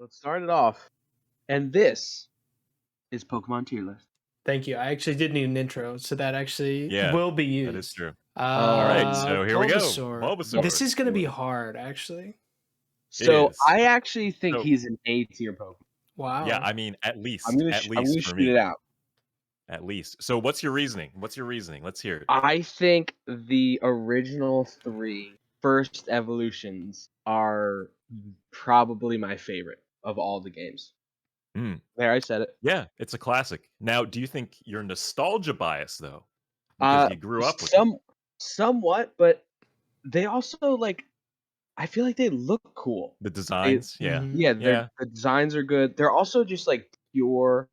let's start it off. And this is Pokemon tier list. Thank you. I actually did need an intro, so that actually Yeah, will be used. That is true. All right, so here we go. Bulbasaur. This is going to be hard, actually. So is. I actually think So- he's an A tier Pokemon. Wow. Yeah, I mean, at least. I'm gonna for shoot me. it out. At least. So what's your reasoning? Let's hear it. I think the original 3 first evolutions are probably my favorite of all the games. Mm. There, I said it. Yeah, it's a classic. Now, do you think you're nostalgia bias though? Because you grew up with somewhat, but they also I feel like they look cool. the designs. Yeah, the designs are good. They're also just pure,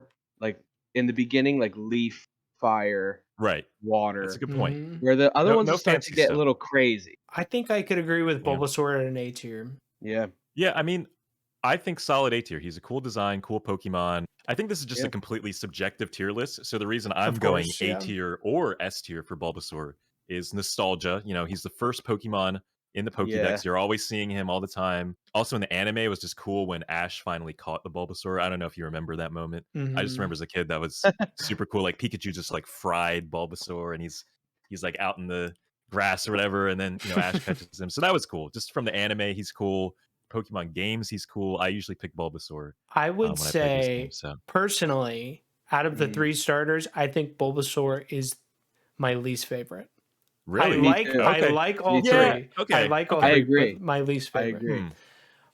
in the beginning, leaf, fire, Right. water. That's a good point. Where the other ones no start to fancy get stuff. a little crazy. I think I could agree with Bulbasaur at an A tier. Yeah. Yeah, I mean, I think solid A tier. He's a cool design, cool Pokemon. I think this is just a completely subjective tier list. So the reason I'm going A tier or S tier for Bulbasaur is nostalgia. You know, he's the first Pokemon in the Pokédex. Yeah. You're always seeing him all the time. Also in the anime, it was just cool when Ash finally caught the Bulbasaur. I don't know if you remember that moment. I just remember as a kid that was super cool. Like Pikachu just fried Bulbasaur and he's out in the grass or whatever, and then Ash catches him. So that was cool. Just from the anime, he's cool. Pokemon games, he's cool. I usually pick Bulbasaur. I would say, games, so. personally, out of the 3 starters, I think Bulbasaur is my least favorite. Really? I like all 3. Okay. I like all 3. I agree. But my least favorite. I agree.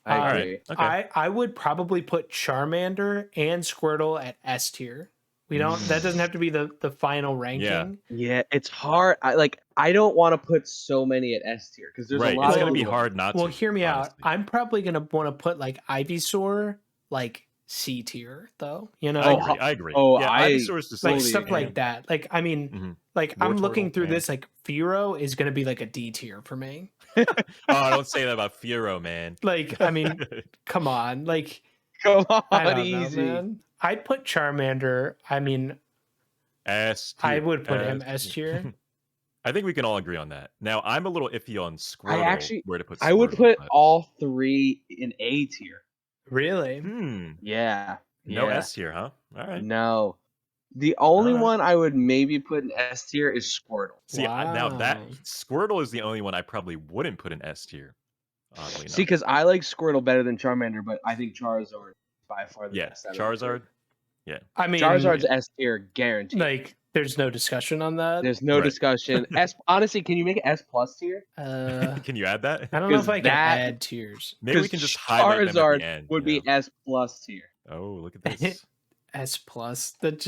I agree. Okay. I would probably put Charmander and Squirtle at S tier. We don't. That doesn't have to be the final ranking. Yeah, it's hard. I don't want to put so many at S tier because there's a lot. It's gonna be hard not to. Well, hear me honestly. out. I'm probably gonna want to put Ivysaur C tier though. I agree. Oh, yeah, Ivysaur is just stuff like that. I mean, I'm looking through this. Fearow is gonna be a D tier for me. Oh, don't say that about Fearow, man. I mean, come on. Come on, I don't easy. know, man. I'd put Charmander. I mean, S tier. I would put him S tier. I think we can all agree on that. Now, I'm a little iffy on Squirtle. Where to put Squirtle, I would put all 3 in A tier. Really? Yeah. No S tier, huh? All right. No. The only one I would maybe put in S tier is Squirtle. See, now that Squirtle is the only one I probably wouldn't put in S tier. See, because I like Squirtle better than Charmander, but I think Charizard by far the best. Charizard. Yeah. I mean, Charizard's S tier guaranteed. There's no discussion on that. There's no discussion. Honestly, can you make it S plus tier? Can you add that? I don't know if I can add tiers. Maybe we can just highlight them at the end. Would be S plus tier. Oh, look at this. S plus. That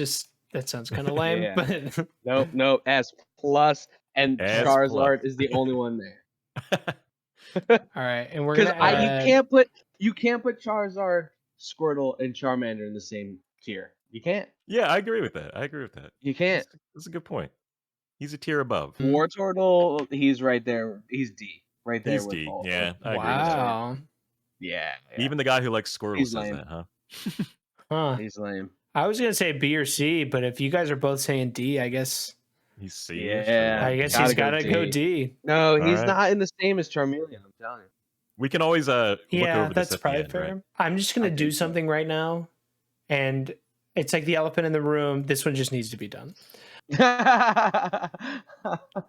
sounds kind of lame. But no, S plus, and S Charizard is the only one there. All right, and we're gonna add... you can't put Charizard, Squirtle, and Charmander in the same tier. You can't. Yeah, I agree with that. You can't. That's a good point. He's a tier above. Wartortle, he's right there. He's D. Right there. He's with D. Bulbasaur. Yeah, I agree wow. with that. Yeah. Even the guy who likes Squirtle He's says lame. that, huh? Huh. He's lame. I was gonna say B or C, but if you guys are both saying D, I guess he's C. Yeah. I guess he's gotta go D. No, he's not in the same as Charmeleon. I'm telling you. We can always look over this that's probably end, fair. Right? I'm just gonna do something right now, and it's like the elephant in the room. This one just needs to be done.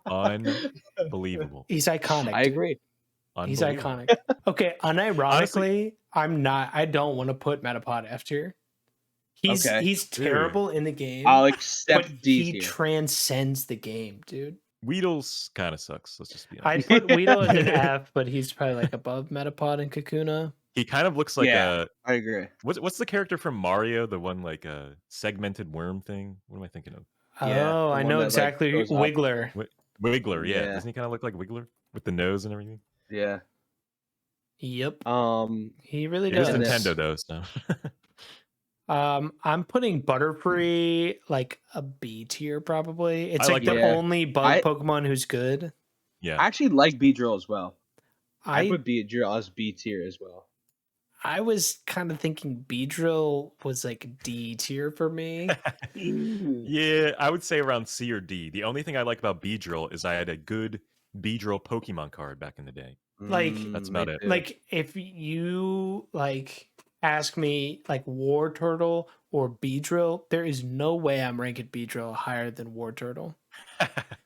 Unbelievable. He's iconic. I agree. He's iconic. Okay, unironically, honestly, I don't want to put Metapod F tier. He's terrible in the game. I'll accept D he tier. transcends the game, dude. Weedle's kind of sucks. Let's just be honest. I'd put Weedle as an F, but he's probably above Metapod and Kakuna. He kind of looks like I agree. What's the character from Mario? The one segmented worm thing. What am I thinking of? Oh, I know exactly. Wiggler. Wiggler, yeah. Doesn't he kind of look like Wiggler with the nose and everything? Yeah. Yep. He really It does. is Nintendo though, so. I'm putting Butterfree a B tier probably. It's the only bug Pokemon who's good. Yeah. I actually like Beedrill as well. I put Beedrill as B tier as well. I was kind of thinking Beedrill was D tier for me. Yeah, I would say around C or D. The only thing I like about Beedrill is I had a good Beedrill Pokemon card back in the day. That's about it. If you ask me like War Turtle or Beedrill, there is no way I'm ranking Beedrill higher than War Turtle.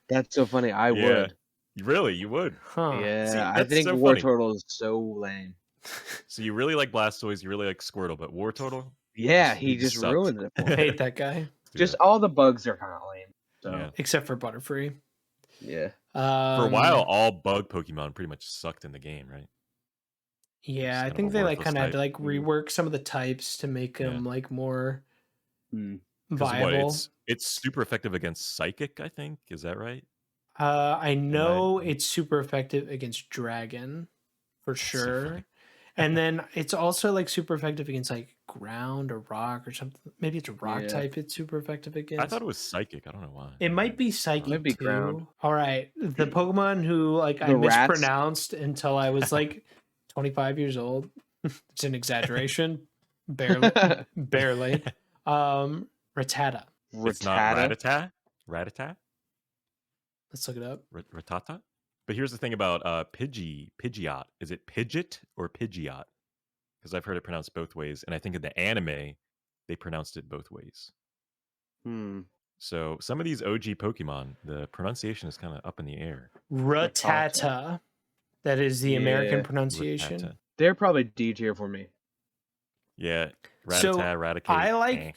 That's so funny. I would. Really, you would. Huh. See, Yeah, I that's think so War funny. Turtle is so lame. So you really like Blastoise, you really like Squirtle, but War Turtle? Yeah, he just sucks. ruined it for me. Hate that guy. Just all the bugs are kind of lame. So Yeah. Except for Butterfree. yeah. For a while, all bug Pokemon pretty much sucked in the game, right? Yeah, I Just kind of think a they like worthless kind of had to type. like rework some of the types to make them like more viable. It's super effective against Psychic, I think. Is that right? I know it's super effective against Dragon for sure. And then it's also like super effective against like ground or rock or something. Maybe it's a rock type it's super effective against. I thought it was Psychic. I don't know why. It might be Psychic might be too. ground. All right. The Pokemon who like I mispronounced until I was like 25 years old. It's an exaggeration. Barely. Barely. Rattata. It's not Rattata? Rattata? Let's look it up. Rattata? But here's the thing about Pidgeot. Is it Pidgeot or Pidgeot? Because I've heard it pronounced both ways, and I think in the anime they pronounced it both ways. So some of these OG Pokemon, the pronunciation is kind of up in the air. Rattata. That is the American pronunciation. Rattata. They're probably D tier for me. Yeah, Rattata, So Raticate.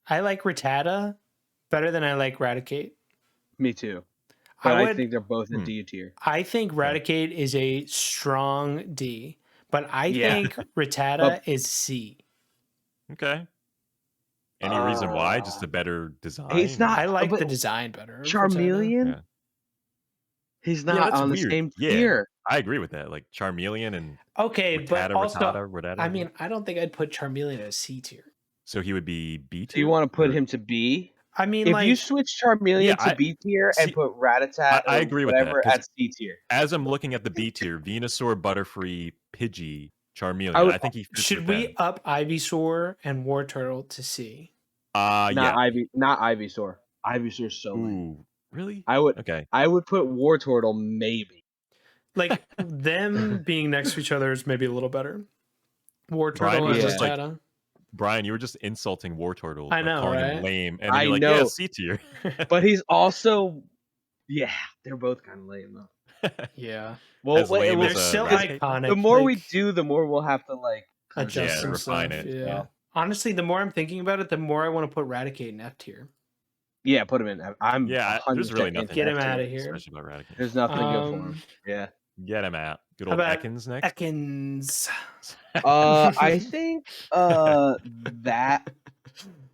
I like Rattata better than I like Raticate. Me too. But I think they're both in D tier. I think Raticate is a strong D, but I think Rattata is C. Okay. Any reason why? Just a better design? He's not. I like the design better. Charmeleon? Yeah. He's not on the same tier. I agree with that. Like Charmeleon and Rattata, but also, Rattata. I mean, I don't think I'd put Charmeleon as C tier. So he would be B tier? Do you want to put him to B? I mean, if you switch Charmeleon to B tier and put Rattata I agree with whatever that, at C tier. As I'm looking at the B tier, Venusaur, Butterfree, Pidgey, Charmeleon, I think he fits should we up Ivysaur and War Turtle to C? Not Ivysaur. Ivysaur's so lame. Really? I would put War Turtle maybe. Like them being next to each other is maybe a little better. War Turtle and Rattata. Brian, you were just insulting War Turtle. I know, calling right? him lame. And you're like, yeah, C tier. But he's also, they're both kind of lame though. Yeah. Well, they're still iconic. The more we do, the more we'll have to like adjust some refine stuff. it. Yeah. Honestly, the more I'm thinking about it, the more I want to put Raticate in F tier. Yeah, put him in. There's really nothing. Get him out of here. Especially about Raticate. There's nothing good for him. Yeah. Get him out. Good old Ekans next. Ekans. I think that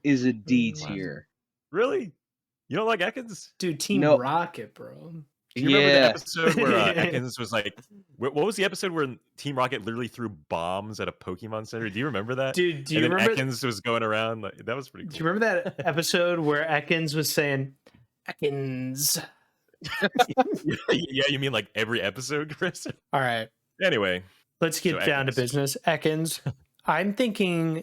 is a D tier. Really? You don't like Ekans? Dude, Team Rocket, bro. Do you remember the episode where Ekans was like, what was the episode where Team Rocket literally threw bombs at a Pokemon Center? Do you remember that? Dude, do you remember? Ekans was going around. Like, that was pretty cool. Do you remember that episode where Ekans was saying, Ekans? Yeah, you mean like every episode, Chris? All right. Anyway. Let's get down to business. Ekans. I'm thinking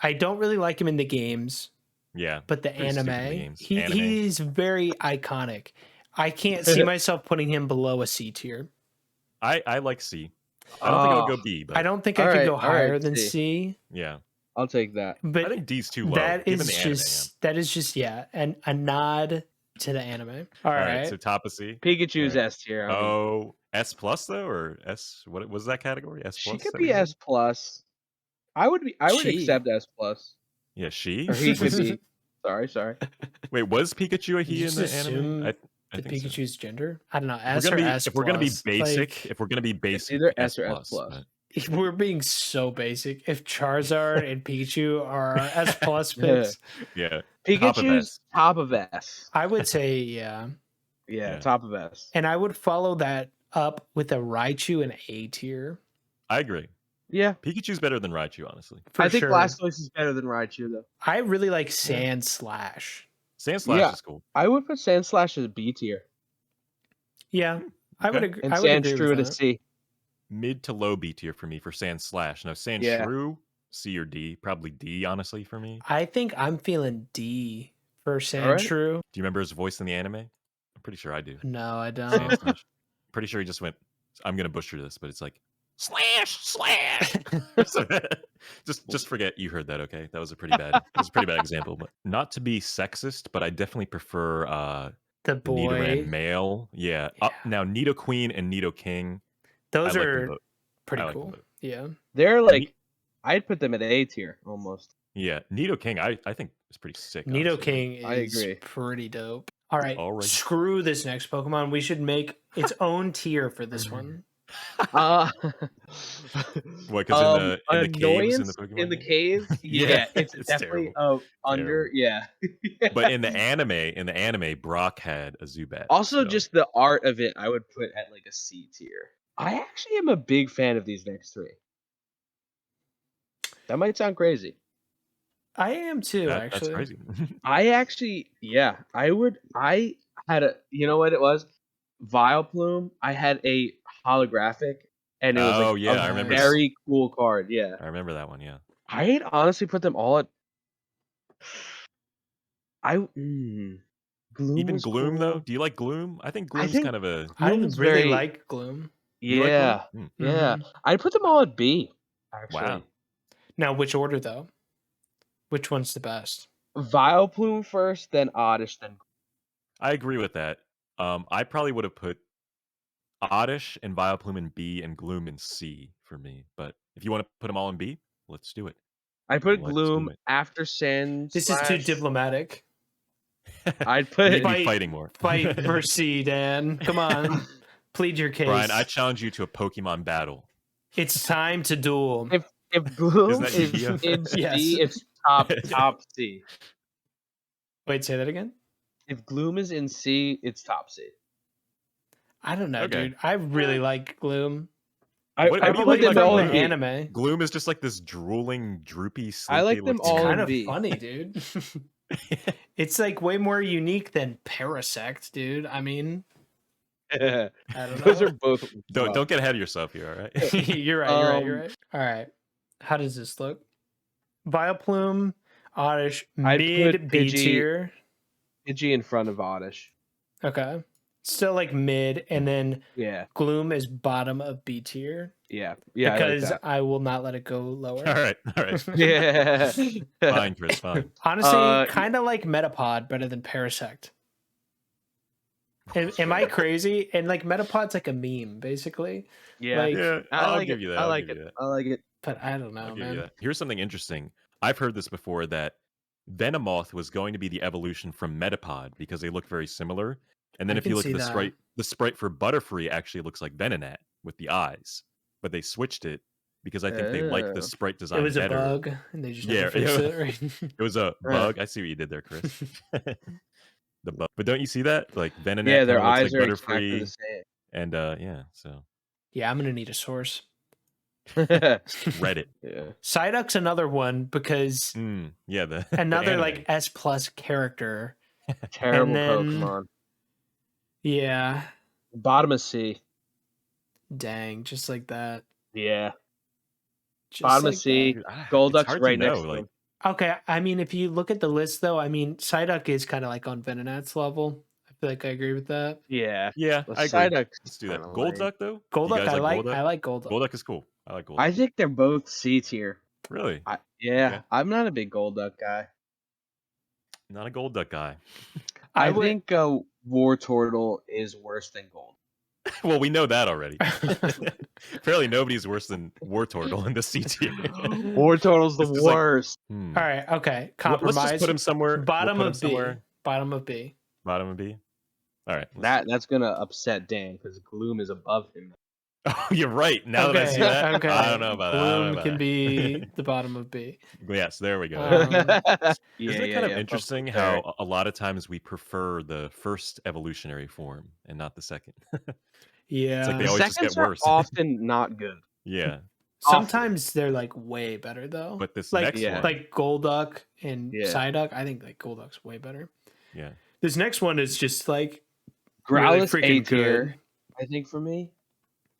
I don't really like him in the games. Yeah. But the anime, he's very iconic. I can't see myself putting him below a C tier. I like C. I don't think I would go B. But... I don't think I could go higher than C. Yeah. I'll take that. But I think D's too low. That is just and a nod to the anime. All right. So top of C. Pikachu's S tier. Oh, S plus though, or S? What was that category? S plus. She could be S plus. I would accept S plus. Yeah, she. Or he could be. Sorry. Wait, was Pikachu a he in the anime? I think Pikachu's gender. I don't know. S or S. If we're gonna be basic, it's either S or S plus. If we're being so basic, if Charizard and Pikachu are S plus picks, yeah, Pikachu's top of S. I would say yeah, top of S. And I would follow that up with a Raichu and A tier. I agree. Yeah, Pikachu's better than Raichu, honestly. I think Blastoise is better than Raichu, though. I really like Sand Slash. Sand Slash is cool. I would put Sand Slash as B tier. Yeah, I would agree. And Sandshrew to C. Mid to low B tier for me for Sand Slash. Now Sandshrew, C or D, probably D, honestly, for me. I think I'm feeling D for Sandshrew. Do you remember his voice in the anime? I'm pretty sure I do. No, I don't. Pretty sure he just went. I'm gonna butcher this, but it's like slash. just forget you heard that. Okay, that was a pretty bad example. But not to be sexist, but I definitely prefer the Nidoran boy. male. Yeah. Now Nidoqueen and Nidoking. Those I like them are both. pretty I like them cool. both. Yeah. They're Ni- like, I'd put them at A tier almost. Yeah, Nidoking. I think it's pretty sick. honestly. Nidoking I is agree. pretty dope. All right, All right. screw this next Pokemon. We should make its own tier for this one. Uh, What? Because in the caves in the annoyance in Pokemon the game? caves. Yeah, Yeah, it's definitely terrible. under. Yeah. But in the anime, Brock had a Zubat. Also, so- just the art of it, I would put at like a C tier. I actually am a big fan of these next three. That might sound crazy. I am too, that's actually. crazy. I actually, yeah, I would. I had a, you know what it was? Vileplume. I had a holographic, and it was Oh, like yeah, I a remember that. very cool card. Yeah, I remember that one. Yeah. I'd honestly put them all at. Gloom Even was Gloom cool. though. Do you like Gloom? I think Gloom's think kind of a. I Gloom's really very- like Gloom. You like Gloom? Yeah, yeah. I'd put them all at B. Actually, Wow. Now, which order though? Which one's the best? Vileplume first, then Oddish, then. I agree with that. I probably would have put Oddish and Vileplume in B and Gloom in C for me. But if you want to put them all in B, let's do it. I put Let's Gloom do it. after Sand. This is too diplomatic. I'd put. You'd be fighting more. Fight for C, Dan. Come on, plead your case. Brian, I challenge you to a Pokemon battle. It's time to duel. If Gloom Isn't that is Yu-Gi-Oh? in C, Yes. it's top C. Wait, say that again. If Gloom is in C, it's top C. I don't know, Okay. dude. I really like Gloom. I What- I what do you put like them about all Gloom? in B. anime. Gloom is just like this drooling, droopy, I like sleepy them looking- all Kind in of B. funny, dude. It's like way more unique than Parasect, dude. I mean, I don't Those know. are both. Don't get ahead of yourself here, all right? You're right. You're right. All right. How does this look? Vileplume, Oddish, I'd mid put B Pidgey- tier. Pidgey in front of Oddish. Okay. Still like mid, and then Yeah, Gloom is bottom of B tier yeah. because I I will not let it go lower. all right. like that. Yeah. Fine, Chris, fine. Honestly, kind of like Metapod better than Parasect. Am I crazy? And like Metapod's like a meme, basically. Yeah. Like, Yeah, I I'll like give it. you that. I I'll like give it. you that. I like it. but I don't know, I'll give you man. that. Here's something interesting. I've heard this before that Venomoth was going to be the evolution from Metapod because they look very similar. And then I if you can look at see the that. sprite for Butterfree actually looks like Venonat with the eyes. But they switched it because I think they like Oh. the sprite design It was better. a bug, and they just Yeah, never fixed it. Right? It was a bug. I see what you did there, Chris. The bug. But don't you see that? Like Venonat Yeah, their kinda looks eyes like are Butterfree. exactly the same. And yeah, so Yeah, I'm gonna need a source. Reddit. Yeah. Psyduck's another one because Yeah, the another anime. like S plus character. Terrible then- Pokemon. Yeah, Bottom of C. dang, just like that. Yeah. Just Bottom like of C. Dude, it's Golduck's hard to right know, next to like- him. that. Okay, I mean, if you look at the list though, I mean, Psyduck is kind of like on Venonat's level. I feel like I agree with that. Yeah. Yeah, Well, I agree. Psyduck's Let's do that. kinda lame. Golduck though? You Golduck, guys I like. Golduck? I like Golduck. Golduck is cool. I like Golduck. I think they're both C tier. Really? Yeah. Okay. I'm not a big Golduck guy. Not a Golduck guy. I would- think Wartortle is worse than Gold. Well, we know that already. Apparently, nobody's worse than Wartortle in the C tier. Wartortle's the This is like- worst. All right, okay, compromise. Let's just put him somewhere. Bottom we'll put him of B. somewhere. Bottom of B. Bottom of B. All right. let's- That's gonna upset Dan because Gloom is above him. Oh, you're right. Now that I see that, okay. I don't know about that. I don't know Gloom about can that. be the bottom of B. Yes, there we go. Um, Isn't it kind of interesting how a lot of times we prefer the first evolutionary form and not the second? Yeah. like they the always just seconds get worse. are often not good. Yeah, Sometimes they're like way better though. but this like next one, like Golduck and Yeah. Psyduck, I think like Golduck's way better. yeah, This next one is just like Growlithe really freaking A tier, good. I think for me,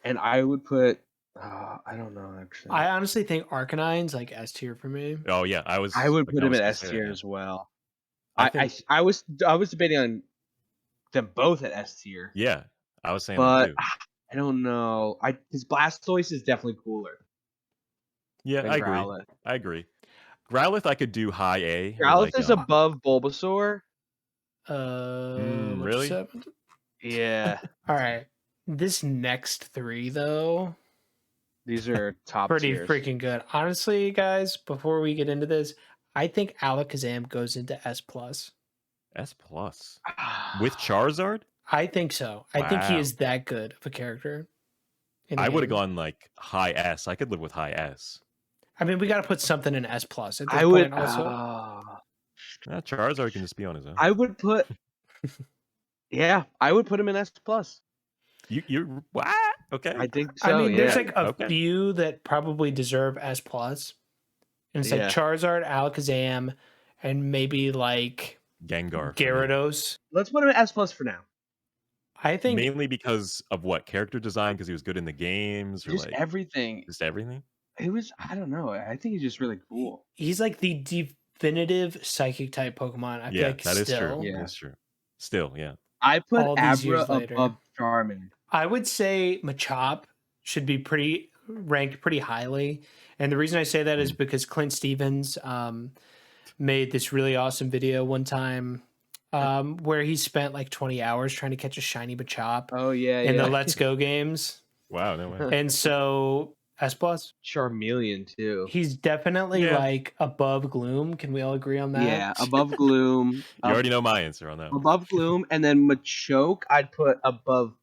and I would put. I don't know actually. I honestly think Arcanine's like S tier for me. oh yeah, I would like, put him was at S considering tier that. as well. I I think- was debating on them both at S tier, Yeah, I was saying that but too. I don't know. Because Blastoise is definitely cooler Yeah, than I agree. Growlithe. I agree. Growlithe, I could do high A or Growlithe like is above Bulbasaur. Which really? 7? Yeah, All right. This next 3 though, these are top pretty tiers. freaking good. Honestly, guys, before we get into this, I think Alakazam goes into S+. S plus with Charizard. I think so. I think he Wow. is that good of a character. In the I would have game. gone like high S. I could live with high S. I mean, we got to put something in S+ at this I would. point. Also, Charizard can just be on his own. I would put. Yeah, I would put him in S plus. You what? Okay. I think I so. mean, Yeah. there's like a Okay. few that probably deserve S+, and it's like Yeah. Charizard, Alakazam, and maybe like Gengar. for me. Gyarados. Let's put him in S plus for now. I think Mainly because of what character design, because he was good in the games, or Just like everything. just everything. It was. I don't know. I think he's just really cool. he's like the definitive psychic type Pokemon. I feel Yeah, like that is still. true. Yeah. That's true. Still, yeah. I put All these years Abra later. above Charmander. I would say Machop should be ranked pretty highly. And the reason I say that is because Clint Stevens made this really awesome video one time where he spent like 20 hours trying to catch a shiny Machop Oh yeah, in yeah. the Let's Go games. Wow, no way. And so S+, Charmeleon too. he's definitely Yeah. like above Gloom. Can we all agree on that? Yeah, above Gloom. You already know my answer on that one. Above Gloom, and then Machoke, I'd put above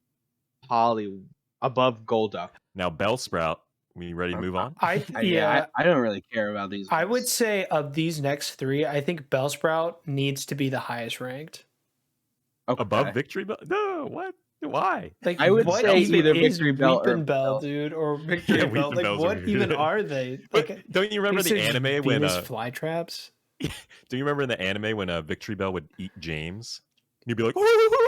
above Golduck. Now Bellsprout, we ready to move on? I don't really care about these. I ones. would say of these next 3, I think Bellsprout needs to be the highest ranked. Okay. Above Victory Bell? No, what? Why? Like, I would what say even either is Victory Bell or Weepin' Bell, Bell. dude, or Victory Yeah, Bell? Weepin' Like, Bells what are even weird. are they? But Like, don't you remember the anime when Venus flytraps? do you remember in the anime when Victory Bell would eat James? You'd be like,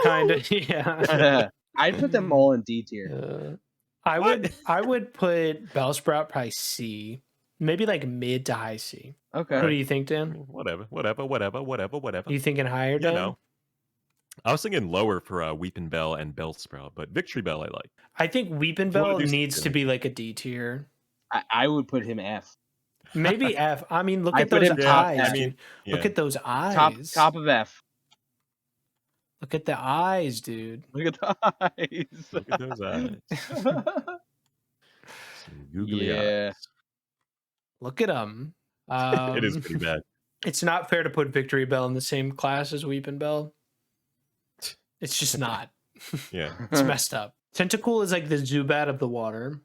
Kind of, yeah. I'd put them all in D tier. I would put Bellsprout probably C, maybe like mid to high C. Okay. What do you think, Dan? Whatever. You thinking higher, Dan? You know. I was thinking lower for Weepin' Bell and Bellsprout, but Victory Bell I like. I think Weepin' You wanna Bell do needs to something. be like a D tier. I would put him F. Maybe F. I mean, look I at put those him top eyes. F. Dude. Yeah. Look at those eyes. Top of F. Look at the eyes, dude. Look at the eyes. Look at those eyes. Some googly Yeah. eyes. Look at them. It is pretty bad. It's not fair to put Victory Bell in the same class as Weepin' Bell. It's just not. Yeah. It's messed up. Tentacool is like the Zubat of the water.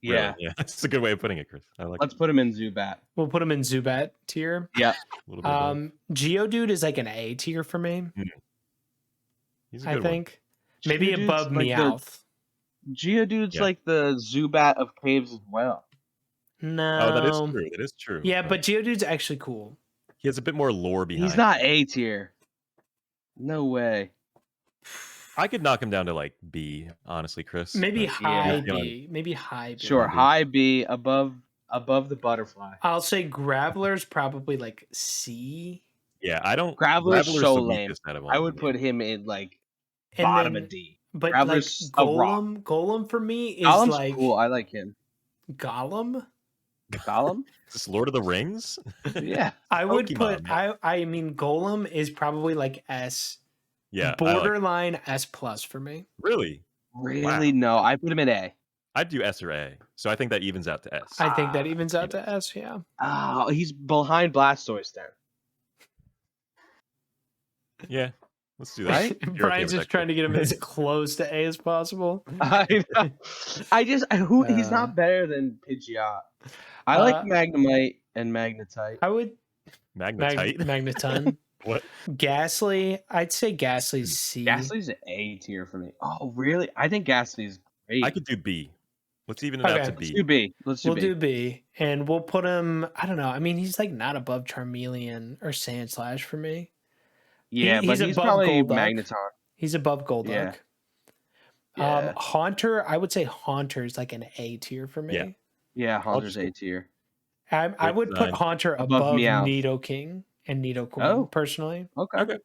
Yeah. Really, yeah. That's a good way of putting it, Chris. I like Let's it. put him in Zubat. We'll put him in Zubat tier. Yeah. A little bit of both. Geodude is like an A tier for me, He's a I good one. think. Maybe Geodude's above like Meowth. Geodude's Yeah. like the Zubat of caves as well. No. Oh, that is true. That is true. Yeah, but Geodude's actually cool. he has a bit more lore behind. He's not A tier. No way. I could knock him down to like B, honestly, Chris. Maybe but- high Yeah. B. Maybe high B. Sure, B. high B above the butterfly. I'll say Graveler's probably like C. Yeah, I don't. Graveler's so the lame. weakest out of all I of would them. put him in like And bottom then- of D. But Graveler's like a rock. Golem for me is Gollum's like cool. I like him. Gollum. Gollum? Is this Lord of the Rings? Yeah. I would Pokemon, put I mean Golem is probably like S. Yeah, I like- Borderline S plus for me. really? Really? No. I put him in A. I'd do S or A, so I think that evens out to S. I think that evens out to S, yeah. Oh, he's behind Blastoise then. Yeah, let's do that. You're okay Brian's with just that, trying to get him as close to A as possible. He's not better than Pidgeot. I like Magnemite and Magnetite. I would Magnetite. Magneton. What? Ghastly. I'd say Ghastly's C. Ghastly's an A tier for me. Oh, really? I think Ghastly's great. I could do B. Let's even it out Okay. to Let's B. do B. Let's do We'll B. do B, and we'll put him. I don't know. I mean, he's like not above Charmeleon or Sandslash for me. Yeah, he's but he's above probably Golduck. Magneton. He's above Golduck. Yeah. Yeah. Haunter, I would say Haunter is like an A tier for me. Yeah. Yeah, Haunter's A tier. I would put design. Haunter Above above Meowth. Nidoking and Nidoqueen Oh. personally. Okay. If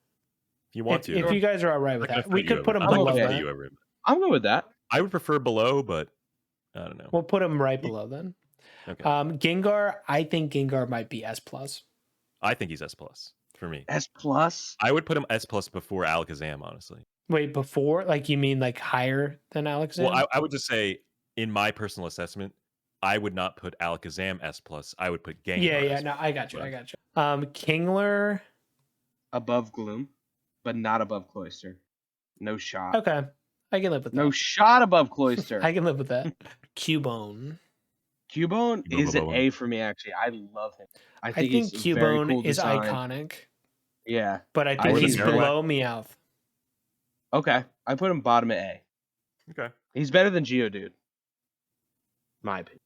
you want to. If you guys are all right with I'm not that, gonna we put you could put him over- I'm not below gonna put that. you over him. I'm good with that. I would prefer below, but I don't know. We'll put him right below then. Okay. Gengar, I think Gengar might be S+. I think he's S+ for me. S+. I would put him S+ before Alakazam, honestly. Wait, before? Like, you mean like higher than Alakazam? Well, I would just say, in my personal assessment, I would not put Alakazam S+. I would put Gengar yeah, S+. no, I got you. Kingler. Above Gloom, but not above Cloyster. No shot. Okay. I can live with that. No shot above Cloyster. I can live with that. Cubone. Cubone is an A for me, actually. I love him. I think he's very Cubone cool is design. iconic. Yeah. But I think he's below Meowth. Okay. I put him bottom at A. Okay. He's better than Geodude. My opinion.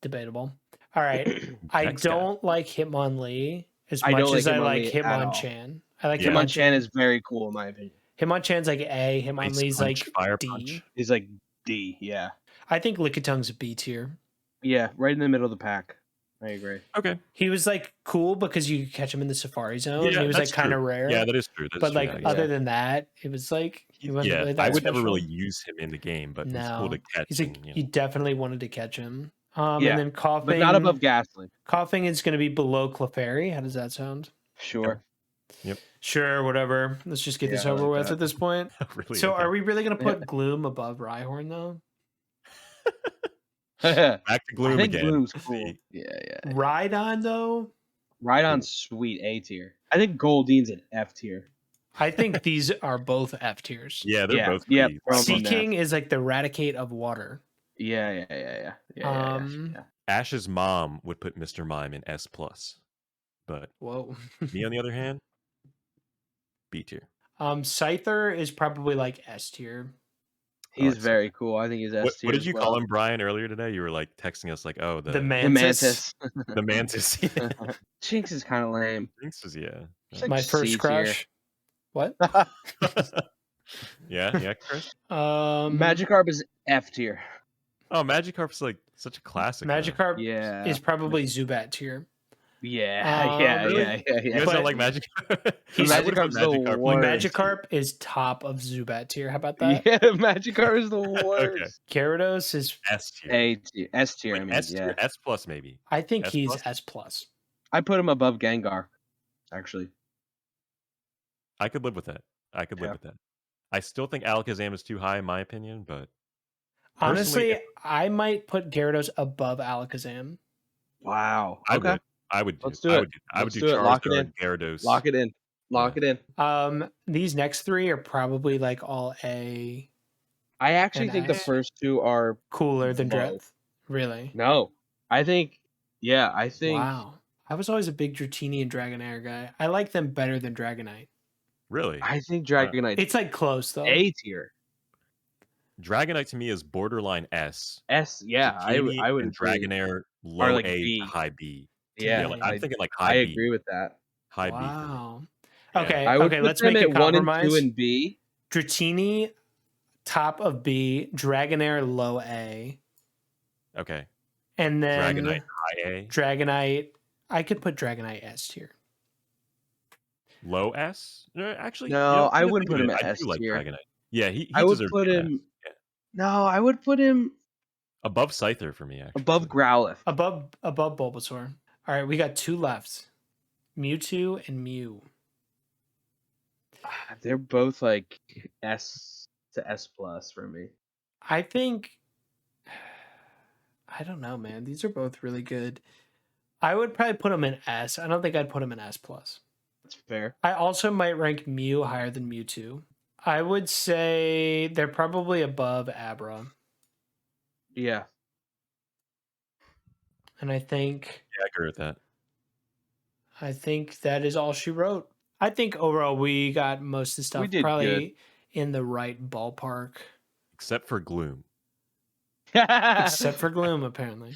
Debatable. All right. I don't like Hitmonlee as much as I like Hitmonchan. I like Hitmonchan is very cool in my opinion. Hitmonchan's like A. Hitmonlee's like Fire D. Punch. He's like D, yeah. I think Lickitung's a B tier. Yeah, right in the middle of the pack. I agree. Okay. He was like cool because you could catch him in the Safari Zone. Yeah, he was like kind of rare. Yeah, that is true. But like other than that, it was like he wasn't really that I would special. never really use him in the game, but it's cool to catch. He's like, you definitely wanted to catch him. And then Coughing, but not above Ghastly. Coughing is going to be below Clefairy. How does that sound? Sure. Yep. Sure, whatever. Let's just get this over with at this point. Really so are we really going to put Gloom above Rhyhorn, though? Back to Gloom again. Gloom's cool. Yeah. Rhydon, though? Rhydon's sweet, A tier. I think Goldine's an F tier. I think these are both F tiers. Yeah, they're both. Yeah. Seaking is like the Raticate of water. Yeah. Ash's mom would put Mr. Mime in S+, but whoa. Me on the other hand, B tier. Scyther is probably like S tier. He's very cool. I think he's S tier. What did you call him, Brian, earlier today? You were like texting us like, oh, the Mantis. The Mantis. Jinx is kind of lame. Jinx is like my first crush. What? yeah, Chris. Magikarp is F tier. Oh, Magikarp's like such a classic. Magikarp is probably Zubat tier. Yeah. You guys don't like Magikarp? Magikarp's the worst. Magikarp is top of Zubat tier. How about that? Yeah, Magikarp is the worst. Okay. Gyarados is S tier. A tier. S tier. Wait, I mean, S tier, S+ maybe. I think S+? he's S+. I put him above Gengar, actually. I could live with that. I still think Alakazam is too high in my opinion, but honestly, I might put Gyarados above Alakazam. Wow. Okay. I would do. Let's do it. I would do Charizard, Gyarados. Lock it in. These next three are probably like all A. I actually think the first two are cooler than Dreth. Really? No. I think. Wow. I was always a big Dratini and Dragonair guy. I like them better than Dragonite. Really? I think Dragonite. It's like close though. A tier. Dragonite to me is borderline S. Yeah. Dratini I would. And Dragonair low like A B. to high B. Yeah, I'm thinking like high B. I agree with that. High wow. B. Okay. I would okay. Let's make a compromise. 1 and 2 and B. Dratini, top of B. Dragonair, low A. Okay. And then Dragonite, high A. Dragonite. I could put Dragonite S tier. Low S? Actually, no, I wouldn't put him at S tier. Like Dragonite. Yeah, he I would put him. Yeah. No, I would put him above Scyther for me. Actually, above Growlithe. Above Bulbasaur. All right, we got two left. Mewtwo and Mew. They're both like S to S+ for me. I think. I don't know, man. These are both really good. I would probably put them in S. I don't think I'd put them in S+. That's fair. I also might rank Mew higher than Mewtwo. I would say they're probably above Abra. Yeah. And I think... Yeah, I agree with that. I think that is all she wrote. I think overall we got most of the stuff probably in the right ballpark. Except for Gloom. Except for Gloom, apparently.